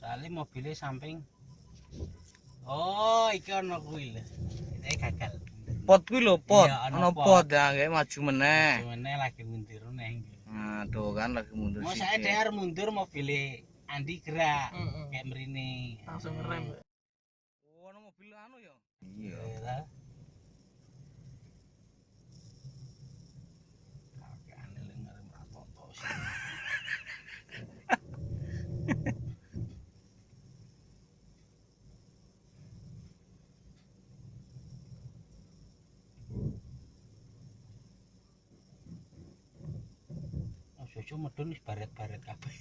Soalnya mobilnya samping. Oh, iki ono kuwi lho. Iki gagal. Pot kuwi lho, pot. Iya, Ono pot ya, kayak maju meneh. Cuman lagi mundur neng. Nah, tuh kan lagi mundur Mau sih. saya DR mundur mobilnya Andi gerak kayak merini. Langsung ngerem. Oh, ono mobil anu ya. Iya. Oke, ane ngerem rapopo sih. Susu medun wis baret-baret kabeh.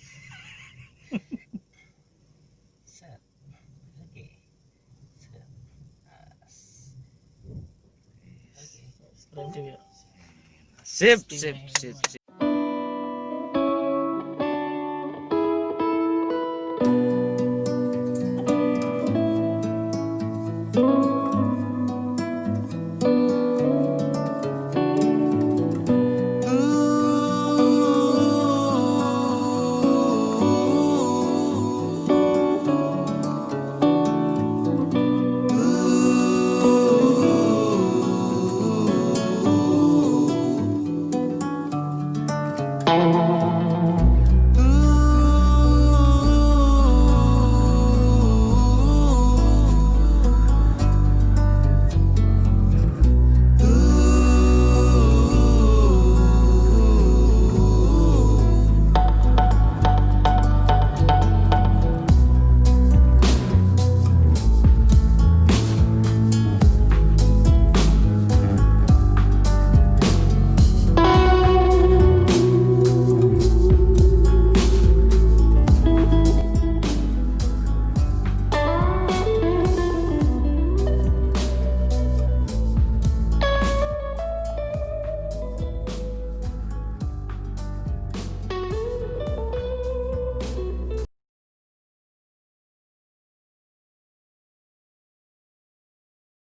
Set. Oke. Set. Oke. Keren juga. Sip.